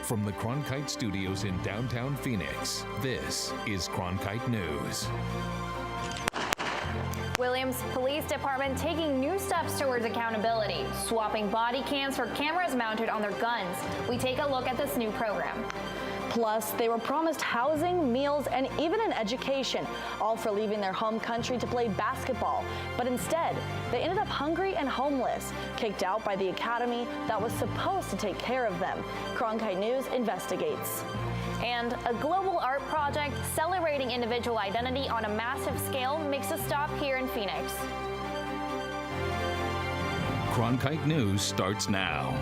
From the Cronkite studios in downtown Phoenix, this is Cronkite News. Williams Police Department taking new steps towards accountability, swapping body cams for cameras mounted on their guns. We take a look at this new program. Plus, they were promised housing, meals, and even an education, all for leaving their home country to play basketball. But instead, they ended up hungry and homeless, kicked out by the academy that was supposed to take care of them. Cronkite News investigates. And a global art project celebrating individual identity on a massive scale makes a stop here in Phoenix. Cronkite News starts now.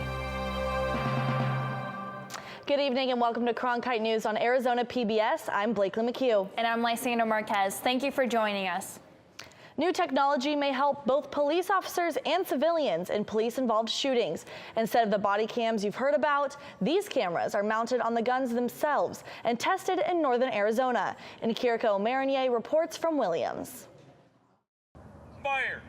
Good evening and welcome to Cronkite News on Arizona PBS. I'm Blakely McHugh. And I'm Lysandra Marquez. Thank you for joining us. New technology may help both police officers and civilians in police-involved shootings. Instead of the body cams you've heard about, these cameras are mounted on the guns themselves and tested in northern Arizona. And Kiriko Marinier reports from Williams. Fire!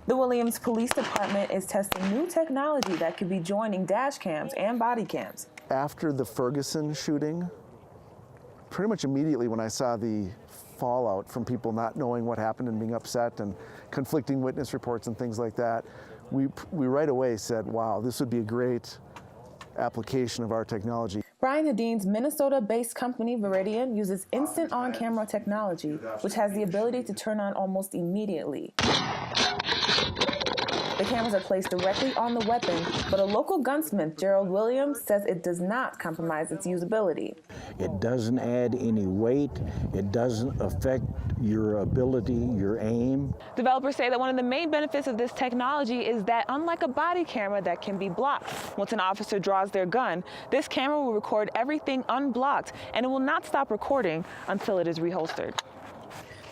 The Williams Police Department is testing new technology that could be joining dash cams and body cams. After the Ferguson shooting, pretty much immediately when I saw the fallout from people not knowing what happened and being upset and conflicting witness reports and things like that, we right away said, wow, this would be a great application of our technology. Brian Hadeen's Minnesota-based company, Veridian, uses instant on-camera technology, which has the ability to turn on almost immediately. The cameras are placed directly on the weapon, but a local gunsmith, Gerald Williams, says it does not compromise its usability. It doesn't add any weight. It doesn't affect your ability, your aim. Developers say that one of the main benefits of this technology is that unlike a body camera that can be blocked, once an officer draws their gun, this camera will record everything unblocked, and it will not stop recording until it is reholstered.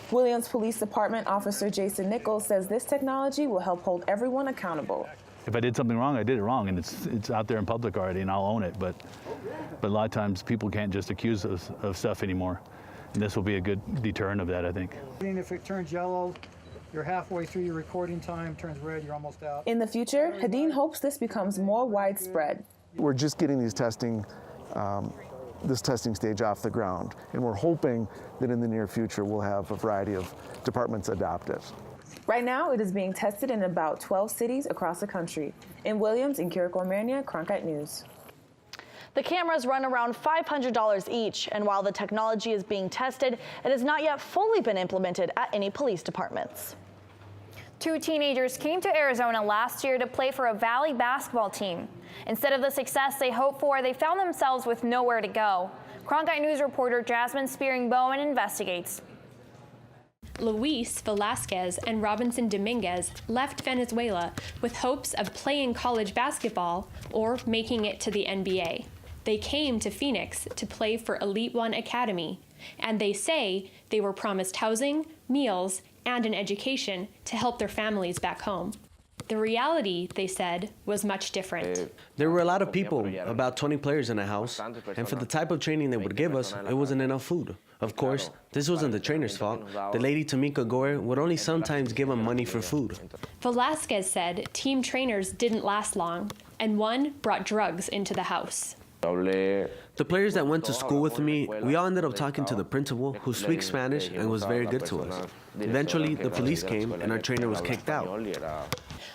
Williams Police Department Officer Jason Nichols says this technology will help hold everyone accountable. If I did something wrong, I did it wrong, and it's out there in public already, and I'll own it. But a lot of times people can't just accuse us of stuff anymore, and this will be a good deterrent of that, I think. If it turns yellow, you're halfway through your recording time. Turns red, you're almost out. In the future, Hadeen hopes this becomes more widespread. We're just getting this testing stage off the ground, and we're hoping that in the near future we'll have a variety of departments adopt it. Right now, it is being tested in about 12 cities across the country. In Williams, in Kiriko Marinier, Cronkite News. The cameras run around $500 each, and while the technology is being tested, it has not yet fully been implemented at any police departments. Two teenagers came to Arizona last year to play for a Valley basketball team. Instead of the success they hoped for, they found themselves with nowhere to go. Cronkite News reporter Jasmine Spearing-Bowen investigates. Luis Velasquez and Robinson Dominguez left Venezuela with hopes of playing college basketball or making it to the NBA. They came to Phoenix to play for Elite One Academy, and they say they were promised housing, meals, and an education to help their families back home. The reality, they said, was much different. There were a lot of people, about 20 players in the house, and for the type of training they would give us, it wasn't enough food. Of course, this wasn't the trainer's fault. The lady Tamika Gore would only sometimes give them money for food. Velasquez said team trainers didn't last long, and one brought drugs into the house. The players that went to school with me, we all ended up talking to the principal, who speaks Spanish and was very good to us. Eventually, the police came and our trainer was kicked out.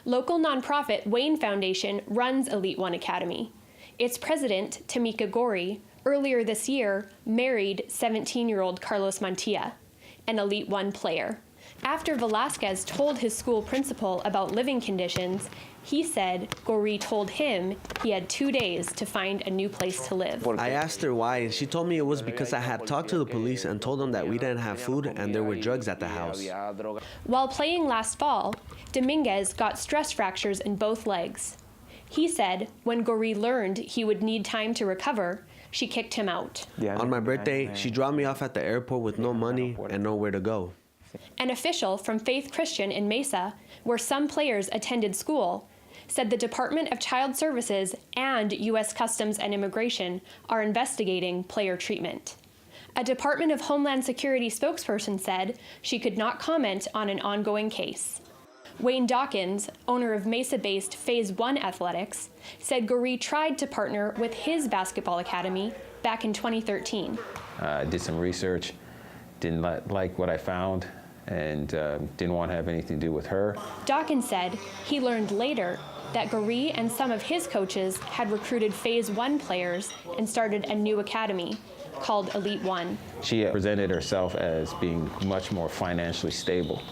Local nonprofit Wayne Foundation runs Elite One Academy. Its president, Tamika Gore, earlier this year married 17-year-old Carlos Mantilla, an Elite One player. After Velasquez told his school principal about living conditions, he said Gore told him he had 2 days to find a new place to live. I asked her why, and she told me it was because I had talked to the police and told them that we didn't have food and there were drugs at the house. While playing last fall, Dominguez got stress fractures in both legs. He said when Gore learned he would need time to recover, she kicked him out. On my birthday, she dropped me off at the airport with no money and nowhere to go. An official from Faith Christian in Mesa, where some players attended school, said the Department of Child Services and U.S. Customs and Immigration are investigating player treatment. A Department of Homeland Security spokesperson said she could not comment on an ongoing case. Wayne Dawkins, owner of Mesa-based Phase 1 Athletics, said Goree tried to partner with his basketball academy back in 2013. Did some research, didn't like what I found, and didn't want to have anything to do with her. Dawkins said he learned later that Goree and some of his coaches had recruited Phase 1 players and started a new academy called Elite 1. She presented herself as being much more financially stable.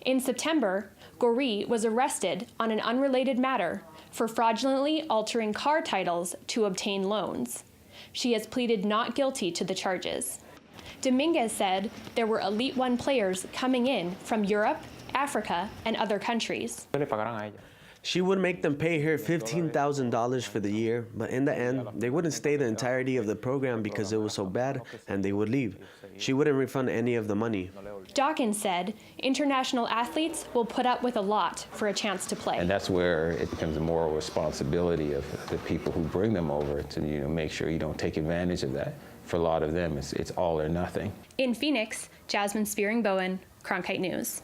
In September, Goree was arrested on an unrelated matter for fraudulently altering car titles to obtain loans. She has pleaded not guilty to the charges. Dominguez said there were Elite 1 players coming in from Europe, Africa, and other countries. She would make them pay her $15,000 for the year, but in the end, they wouldn't stay the entirety of the program because it was so bad, and they would leave. She wouldn't refund any of the money. Dawkins said international athletes will put up with a lot for a chance to play. And that's where it becomes a moral responsibility of the people who bring them over to make sure you don't take advantage of that. For a lot of them, it's all or nothing. In Phoenix, Jasmine Spearing-Bowen, Cronkite News.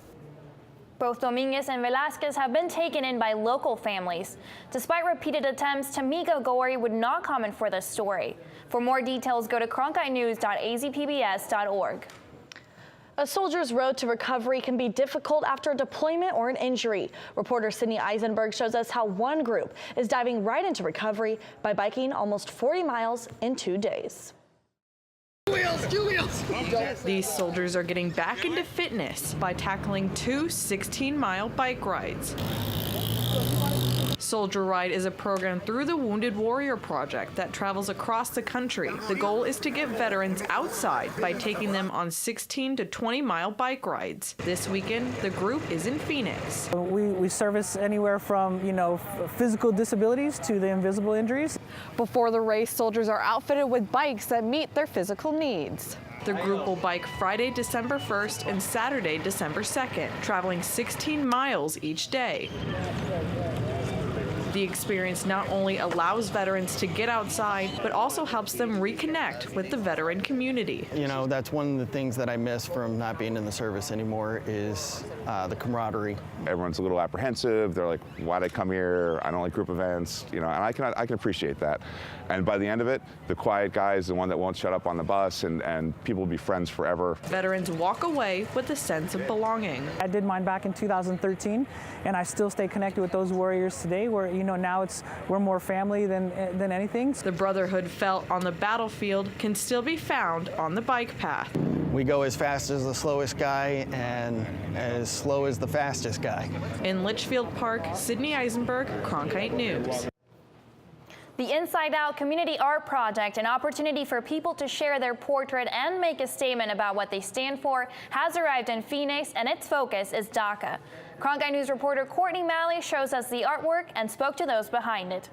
Both Dominguez and Velasquez have been taken in by local families. Despite repeated attempts, Tamika Goree would not comment for this story. For more details, go to cronkitenews.azpbs.org. A soldier's road to recovery can be difficult after a deployment or an injury. Reporter Sydney Eisenberg shows us how one group is diving right into recovery by biking almost 40 miles in 2 days. These soldiers are getting back into fitness by tackling 2 16-mile bike rides. Soldier Ride is a program through the Wounded Warrior Project that travels across the country. The goal is to get veterans outside by taking them on 16 to 20-mile bike rides. This weekend, the group is in Phoenix. We service anywhere from, physical disabilities to the invisible injuries. Before the race, soldiers are outfitted with bikes that meet their physical needs. The group will bike Friday, December 1st and Saturday, December 2nd, traveling 16 miles each day. The experience not only allows veterans to get outside, but also helps them reconnect with the veteran community. That's one of the things that I miss from not being in the service anymore is the camaraderie. Everyone's a little apprehensive. They're like, why'd I come here? I don't like group events, and I can appreciate that. And by the end of it, the quiet guy is the one that won't shut up on the bus, and people will be friends forever. Veterans walk away with a sense of belonging. I did mine back in 2013, and I still stay connected with those warriors today, where, now we're more family than anything. The brotherhood felt on the battlefield can still be found on the bike path. We go as fast as the slowest guy and as slow as the fastest guy. In Litchfield Park, Sydney Eisenberg, Cronkite News. The Inside Out Community Art Project, an opportunity for people to share their portrait and make a statement about what they stand for, has arrived in Phoenix, and its focus is DACA. Cronkite News reporter Courtney Malley shows us the artwork and spoke to those behind it.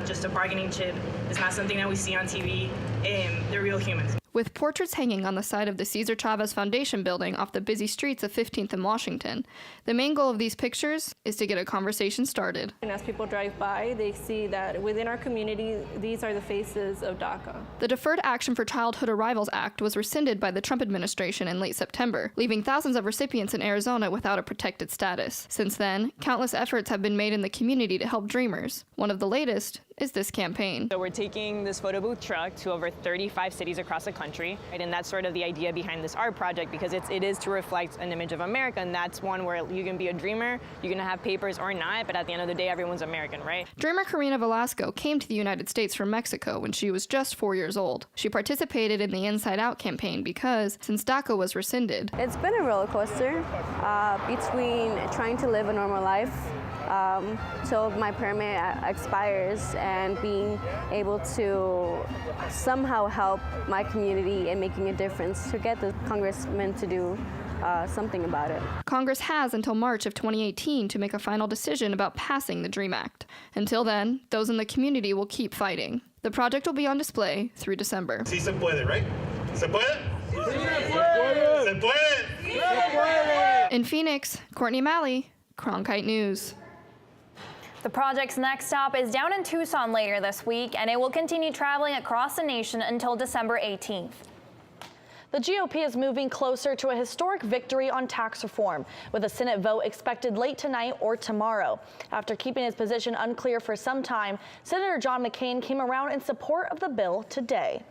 Just a bargaining chip. It's not something that we see on TV. They're real humans. With portraits hanging on the side of the Cesar Chavez Foundation building off the busy streets of 15th and Washington, the main goal of these pictures is to get a conversation started. And as people drive by, they see that within our community, these are the faces of DACA. The Deferred Action for Childhood Arrivals Act was rescinded by the Trump administration in late September, leaving thousands of recipients in Arizona without a protected status. Since then, countless efforts have been made in the community to help dreamers. One of the latest is this campaign. So we're taking this photo booth truck to over 35 cities across the country, right? And that's sort of the idea behind this art project, because it is to reflect an image of America, and that's one where you can be a dreamer, you can have papers or not, but at the end of the day, everyone's American, right? Dreamer Karina Velasco came to the United States from Mexico when she was just 4 years old. She participated in the Inside Out campaign because, since DACA was rescinded, it's been a roller coaster between trying to live a normal life till my permit expires, and being able to somehow help my community and making a difference to get the congressman to do something about it. Congress has until March of 2018 to make a final decision about passing the DREAM Act. Until then, those in the community will keep fighting. The project will be on display through December. Sí se puede, right? Se puede? Sí se puede. Se puede. Se puede. In Phoenix, Courtney Malley, Cronkite News. The project's next stop is down in Tucson later this week, and it will continue traveling across the nation until December 18th. The GOP is moving closer to a historic victory on tax reform, with a Senate vote expected late tonight or tomorrow. After keeping his position unclear for some time, Senator John McCain came around in support of the bill today.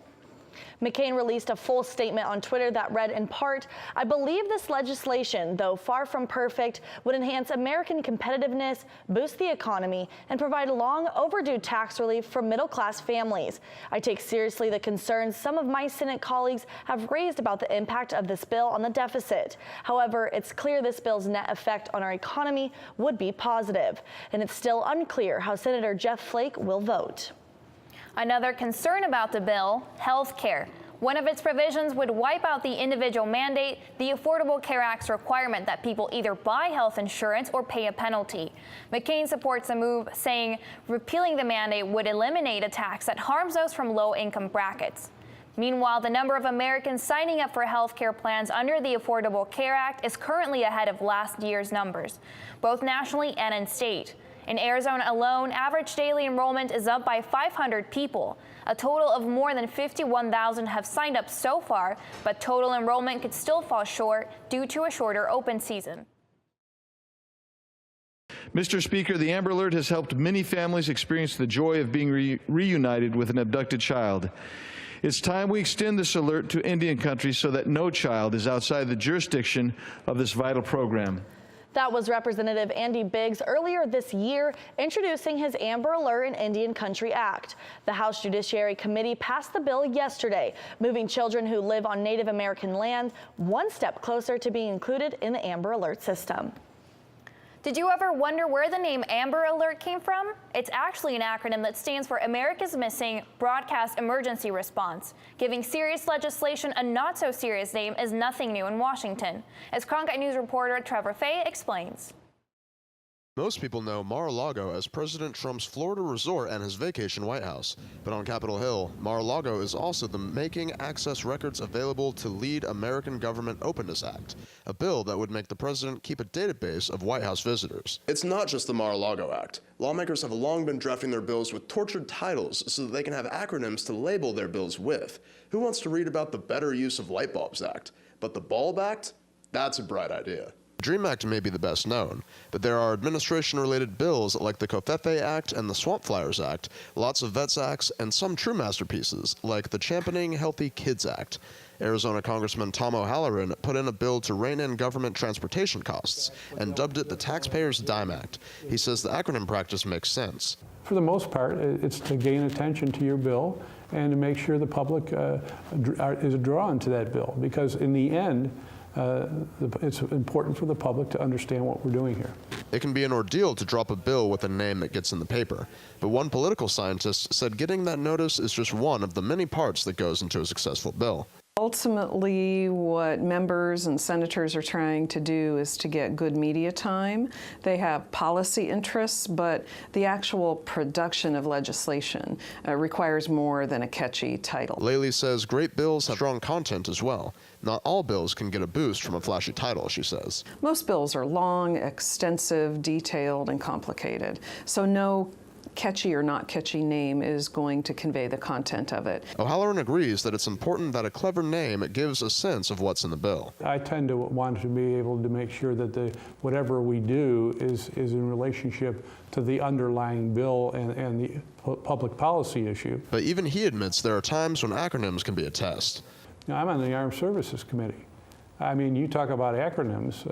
McCain released a full statement on Twitter that read in part, "I believe this legislation, though far from perfect, would enhance American competitiveness, boost the economy, and provide long overdue tax relief for middle-class families. I take seriously the concerns some of my Senate colleagues have raised about the impact of this bill on the deficit. However, it's clear this bill's net effect on our economy would be positive, and it's still unclear how Senator Jeff Flake will vote." Another concern about the bill, health care. One of its provisions would wipe out the individual mandate, the Affordable Care Act's requirement that people either buy health insurance or pay a penalty. McCain supports the move, saying repealing the mandate would eliminate a tax that harms those from low-income brackets. Meanwhile, the number of Americans signing up for health care plans under the Affordable Care Act is currently ahead of last year's numbers, both nationally and in state. In Arizona alone, average daily enrollment is up by 500 people. A total of more than 51,000 have signed up so far, but total enrollment could still fall short due to a shorter open season. Mr. Speaker, the Amber Alert has helped many families experience the joy of being reunited with an abducted child. It's time we extend this alert to Indian country so that no child is outside the jurisdiction of this vital program. That was Representative Andy Biggs earlier this year introducing his Amber Alert in Indian Country Act. The House Judiciary Committee passed the bill yesterday, moving children who live on Native American land one step closer to being included in the Amber Alert system. Did you ever wonder where the name Amber Alert came from? It's actually an acronym that stands for America's Missing Broadcast Emergency Response. Giving serious legislation a not-so-serious name is nothing new in Washington. As Cronkite News reporter Trevor Fay explains. Most people know Mar-a-Lago as President Trump's Florida resort and his vacation White House. But on Capitol Hill, Mar-a-Lago is also the Making Access Records Available to Lead American Government Openness Act, a bill that would make the president keep a database of White House visitors. It's not just the Mar-a-Lago Act. Lawmakers have long been drafting their bills with tortured titles so that they can have acronyms to label their bills with. Who wants to read about the Better Use of Light Bulbs Act? But the Bulb Act? That's a bright idea. DREAM Act may be the best known, but there are administration-related bills like the Covfefe Act and the Swamp Flyers Act, lots of Vets Acts, and some true masterpieces, like the Championing Healthy Kids Act. Arizona Congressman Tom O'Halloran put in a bill to rein in government transportation costs and dubbed it the Taxpayers' Dime Act. He says the acronym practice makes sense. For the most part, it's to gain attention to your bill and to make sure the public is drawn to that bill, because in the end, it's important for the public to understand what we're doing here. It can be an ordeal to drop a bill with a name that gets in the paper, but one political scientist said getting that notice is just one of the many parts that goes into a successful bill. Ultimately, what members and senators are trying to do is to get good media time. They have policy interests, but the actual production of legislation requires more than a catchy title. Laley says great bills have strong content as well. Not all bills can get a boost from a flashy title, she says. Most bills are long, extensive, detailed, and complicated. So no catchy or not catchy name is going to convey the content of it. O'Halloran agrees that it's important that a clever name gives a sense of what's in the bill. I tend to want to be able to make sure that whatever we do is in relationship to the underlying bill and the public policy issue. But even he admits there are times when acronyms can be a test. Now, I'm on the Armed Services Committee. I mean, you talk about acronyms.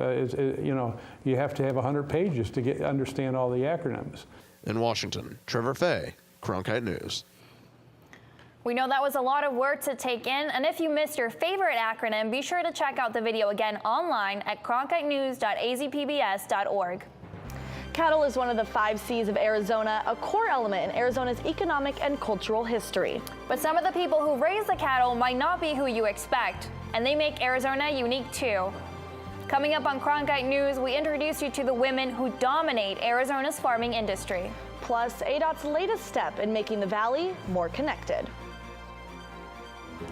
You have to have 100 pages to understand all the acronyms. In Washington, Trevor Fay, Cronkite News. We know that was a lot of work to take in, and if you missed your favorite acronym, be sure to check out the video again online at cronkitenews.azpbs.org. Cattle is one of the 5 C's of Arizona, a core element in Arizona's economic and cultural history. But some of the people who raise the cattle might not be who you expect, and they make Arizona unique too. Coming up on Cronkite News, we introduce you to the women who dominate Arizona's farming industry. Plus, ADOT's latest step in making the valley more connected.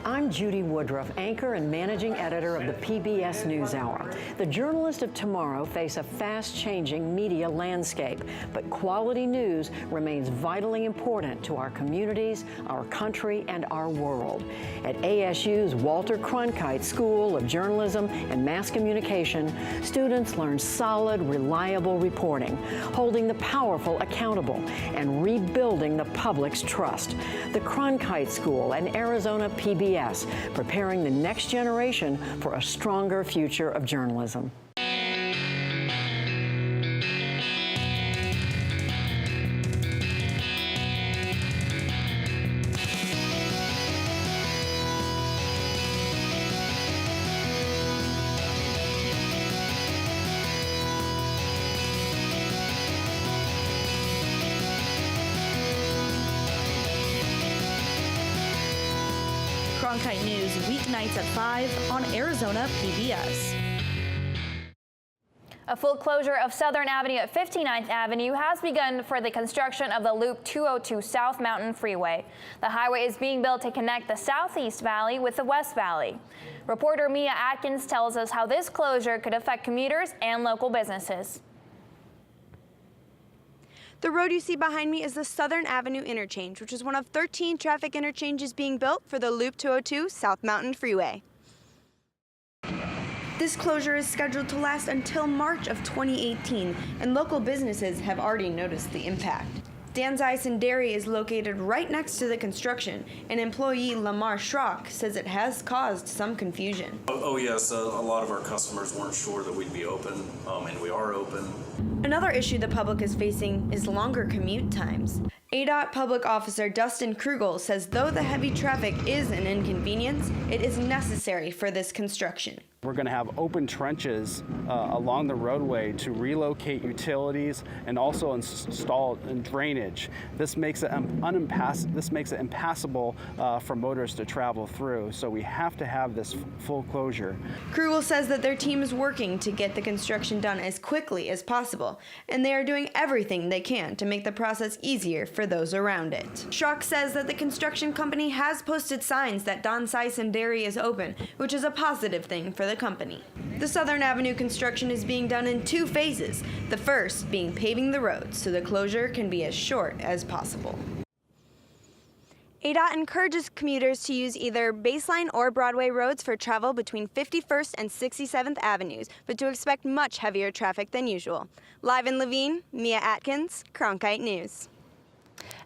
I'm Judy Woodruff, anchor and managing editor of the PBS NewsHour. The journalists of tomorrow face a fast-changing media landscape, but quality news remains vitally important to our communities, our country, and our world. At ASU's Walter Cronkite School of Journalism and Mass Communication, students learn solid, reliable reporting, holding the powerful accountable, and rebuilding the public's trust. The Cronkite School and Arizona PBS, preparing the next generation for a stronger future of journalism. Cronkite News, weeknights at 5 on Arizona PBS. A full closure of Southern Avenue at 59th Avenue has begun for the construction of the Loop 202 South Mountain Freeway. The highway is being built to connect the Southeast Valley with the West Valley. Reporter Mia Atkins tells us how this closure could affect commuters and local businesses. The road you see behind me is the Southern Avenue interchange, which is one of 13 traffic interchanges being built for the Loop 202 South Mountain Freeway. This closure is scheduled to last until March of 2018, and local businesses have already noticed the impact. Dan's Ice and Dairy is located right next to the construction, and employee Lamar Schrock says it has caused some confusion. Oh yes, a lot of our customers weren't sure that we'd be open, and we are open. Another issue the public is facing is longer commute times. ADOT Public Officer Dustin Krugel says though the heavy traffic is an inconvenience, it is necessary for this construction. We're going to have open trenches along the roadway to relocate utilities and also install drainage. This makes it impassable for motorists to travel through. So we have to have this full closure. Krugel says that their team is working to get the construction done as quickly as possible, and they are doing everything they can to make the process easier for those around it. Schrock says that the construction company has posted signs that Don's Ice and Dairy is open, which is a positive thing for the company. The Southern Avenue construction is being done in 2 phases, the first being paving the roads so the closure can be as short as possible. ADOT encourages commuters to use either Baseline or Broadway roads for travel between 51st and 67th Avenues, but to expect much heavier traffic than usual. Live in Levine, Mia Atkins, Cronkite News.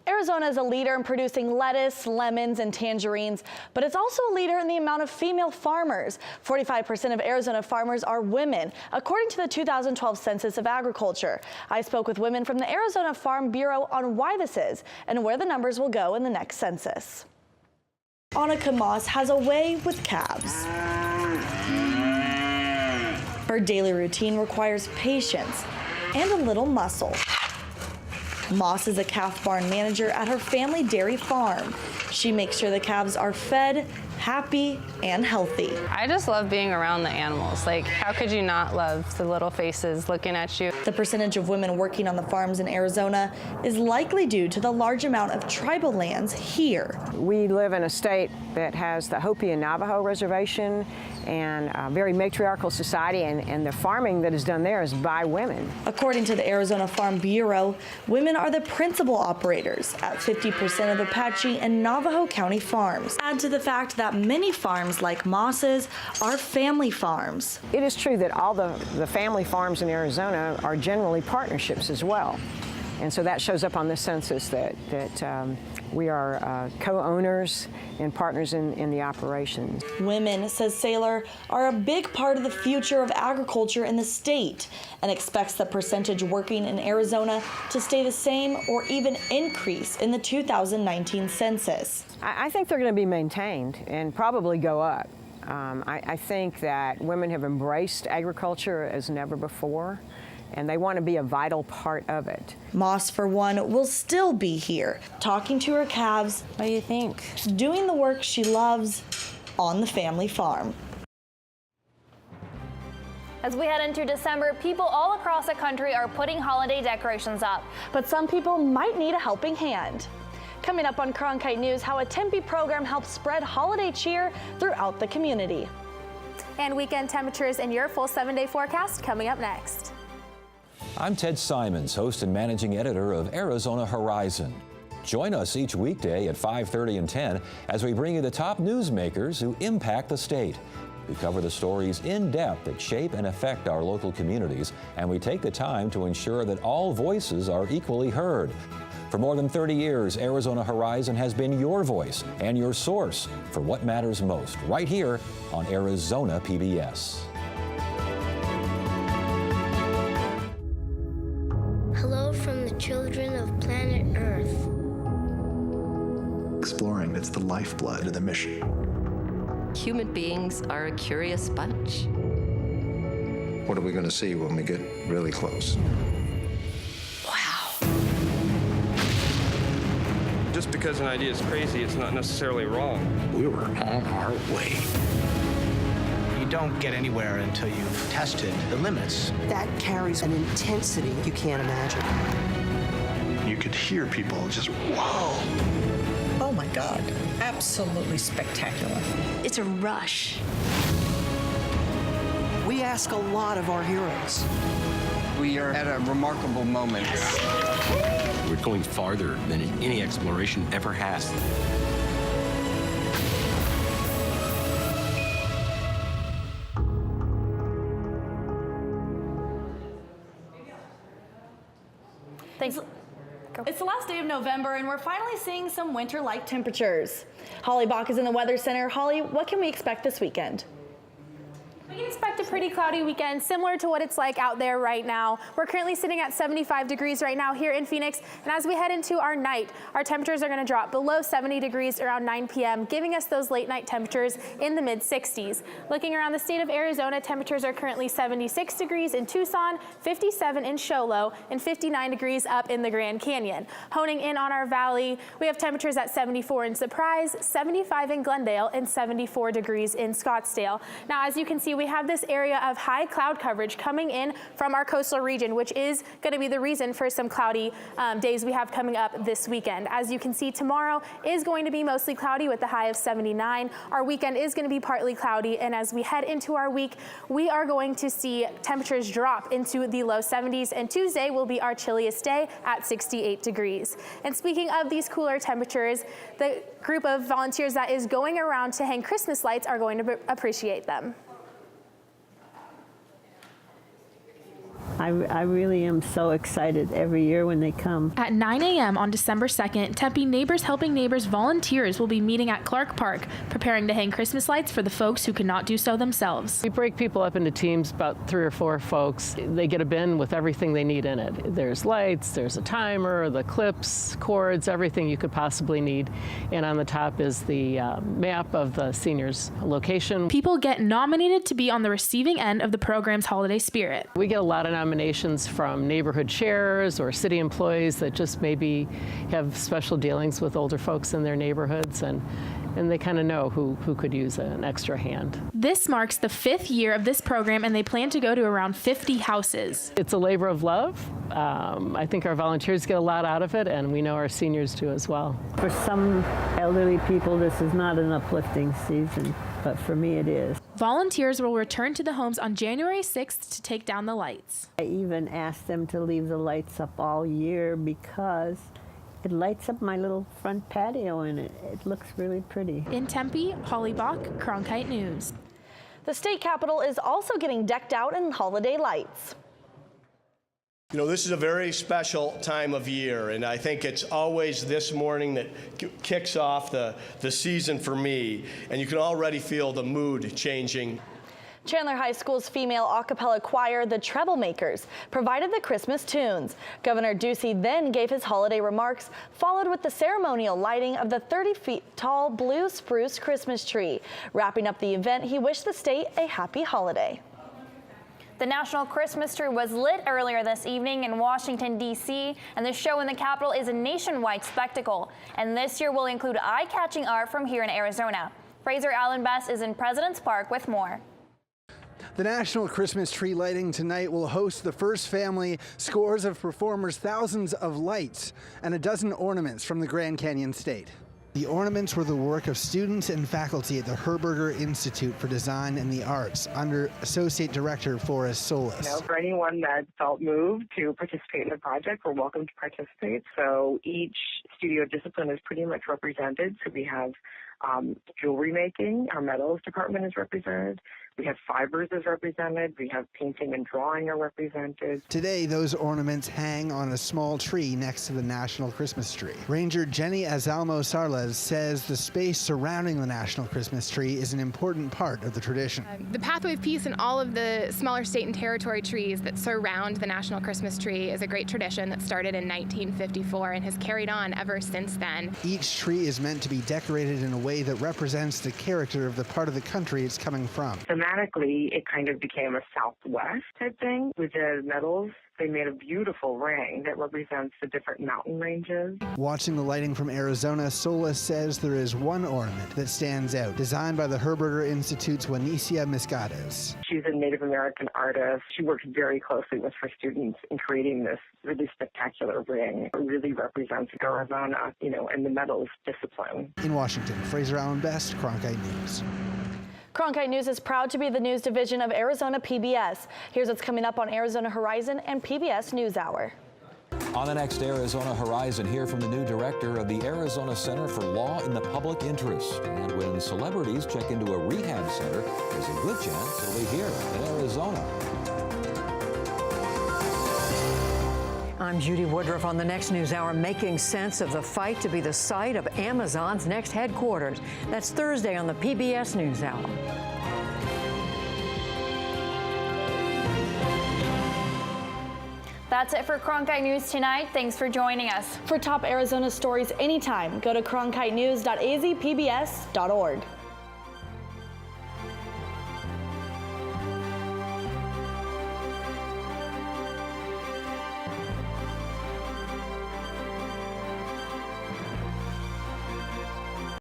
Arizona is a leader in producing lettuce, lemons, and tangerines, but it's also a leader in the amount of female farmers. 45% of Arizona farmers are women, according to the 2012 Census of Agriculture. I spoke with women from the Arizona Farm Bureau on why this is and where the numbers will go in the next census. Annika Moss has a way with calves. Her daily routine requires patience and a little muscle. Moss is a calf barn manager at her family dairy farm. She makes sure the calves are fed, happy, and healthy. I just love being around the animals. Like, how could you not love the little faces looking at you? The percentage of women working on the farms in Arizona is likely due to the large amount of tribal lands here. We live in a state that has the Hopi and Navajo reservation and a very matriarchal society, and the farming that is done there is by women. According to the Arizona Farm Bureau, women are the principal operators at 50% of Apache and Navajo County farms. Add to the fact that many farms like Moss's are family farms. It is true that all the family farms in Arizona are generally partnerships as well. And so that shows up on this census that we are co-owners and partners in the operations. Women, says Saylor, are a big part of the future of agriculture in the state and expects the percentage working in Arizona to stay the same or even increase in the 2019 census. I think they're going to be maintained and probably go up. I think that women have embraced agriculture as never before, and they want to be a vital part of it. Moss, for one, will still be here, talking to her calves. What do you think? Doing the work she loves on the family farm. As we head into December, people all across the country are putting holiday decorations up. But some people might need a helping hand. Coming up on Cronkite News, how a Tempe program helps spread holiday cheer throughout the community. And weekend temperatures in your full 7-day forecast coming up next. I'm Ted Simons, host and managing editor of Arizona Horizon. Join us each weekday at 5:30 and 10 as we bring you the top newsmakers who impact the state. We cover the stories in depth that shape and affect our local communities, and we take the time to ensure that all voices are equally heard. For more than 30 years, Arizona Horizon has been your voice and your source for what matters most, right here on Arizona PBS. Hello from the children of planet Earth. Exploring, it's the lifeblood of the mission. Human beings are a curious bunch. What are we going to see when we get really close? Just because an idea is crazy, it's not necessarily wrong. We were on our way. You don't get anywhere until you've tested the limits. That carries an intensity you can't imagine. You could hear people just, whoa. Oh my God, absolutely spectacular. It's a rush. We ask a lot of our heroes. We are at a remarkable moment. We're going farther than any exploration ever has. Thanks. It's the last day of November, and we're finally seeing some winter-like temperatures. Holly Bach is in the Weather Center. Holly, what can we expect this weekend? We can expect a pretty cloudy weekend, similar to what it's like out there right now. We're currently sitting at 75 degrees right now here in Phoenix, and as we head into our night, our temperatures are going to drop below 70 degrees around 9 p.m., giving us those late night temperatures in the mid-60s. Looking around the state of Arizona, temperatures are currently 76 degrees in Tucson, 57 in Show Low, and 59 degrees up in the Grand Canyon. Honing in on our valley, we have temperatures at 74 in Surprise, 75 in Glendale, and 74 degrees in Scottsdale. Now, as you can see, we have this area of high cloud coverage coming in from our coastal region, which is going to be the reason for some cloudy days we have coming up this weekend. As you can see, tomorrow is going to be mostly cloudy with the high of 79. Our weekend is going to be partly cloudy, and as we head into our week, we are going to see temperatures drop into the low 70s, and Tuesday will be our chilliest day at 68 degrees. And speaking of these cooler temperatures, the group of volunteers that is going around to hang Christmas lights are going to appreciate them. I really am so excited every year when they come. At 9 a.m. on December 2nd, Tempe Neighbors Helping Neighbors volunteers will be meeting at Clark Park, preparing to hang Christmas lights for the folks who could not do so themselves. We break people up into teams, about 3 or 4 folks. They get a bin with everything they need in it. There's lights, there's a timer, the clips, cords, everything you could possibly need. And on the top is the map of the seniors' location. People get nominated to be on the receiving end of the program's holiday spirit. We get a lot of nominations from neighborhood chairs or city employees that just maybe have special dealings with older folks in their neighborhoods, and they kind of know who could use an extra hand. This marks the 5th year of this program, and they plan to go to around 50 houses. It's a labor of love. I think our volunteers get a lot out of it, and we know our seniors do as well. For some elderly people, this is not an uplifting season, but for me it is. Volunteers will return to the homes on January 6th to take down the lights. I even asked them to leave the lights up all year because it lights up my little front patio and it looks really pretty. In Tempe, Holly Bach, Cronkite News. The state capitol is also getting decked out in holiday lights. You know, this is a very special time of year, and I think it's always this morning that kicks off the season for me, and you can already feel the mood changing. Chandler High School's female a cappella choir, the Treblemakers, provided the Christmas tunes. Governor Ducey then gave his holiday remarks, followed with the ceremonial lighting of the 30-feet-tall blue spruce Christmas tree. Wrapping up the event, he wished the state a happy holiday. The National Christmas Tree was lit earlier this evening in Washington, D.C., and the show in the Capitol is a nationwide spectacle. And this year will include eye-catching art from here in Arizona. Fraser Allen Best is in President's Park with more. The National Christmas Tree Lighting tonight will host the first family, scores of performers, thousands of lights, and a dozen ornaments from the Grand Canyon State. The ornaments were the work of students and faculty at the Herberger Institute for Design and the Arts under Associate Director Forrest Solis. For anyone that felt moved to participate in the project, we're welcome to participate. So each studio discipline is pretty much represented. So we have jewelry making, our metals department is represented. We have fibers is represented. We have painting and drawing are represented. Today, those ornaments hang on a small tree next to the National Christmas Tree. Ranger Jenny Azalmo-Sarles says the space surrounding the National Christmas Tree is an important part of the tradition. The Pathway of Peace and all of the smaller state and territory trees that surround the National Christmas Tree is a great tradition that started in 1954 and has carried on ever since then. Each tree is meant to be decorated in a way that represents the character of the part of the country it's coming from. Thematically, it kind of became a Southwest type thing. With the metals, they made a beautiful ring that represents the different mountain ranges. Watching the lighting from Arizona, Solis says there is one ornament that stands out, designed by the Herberger Institute's Juanicia Miscades. She's a Native American artist. She worked very closely with her students in creating this really spectacular ring. It really represents Arizona, and the metals discipline. In Washington, Fraser Allen Best, Cronkite News. Cronkite News is proud to be the news division of Arizona PBS. Here's what's coming up on Arizona Horizon and PBS NewsHour. On the next Arizona Horizon, hear from the new director of the Arizona Center for Law in the Public Interest. And when celebrities check into a rehab center, there's a good chance they'll be here in Arizona. I'm Judy Woodruff on the next NewsHour, making sense of the fight to be the site of Amazon's next headquarters. That's Thursday on the PBS NewsHour. That's it for Cronkite News tonight. Thanks for joining us. For top Arizona stories anytime, go to cronkitenews.azpbs.org.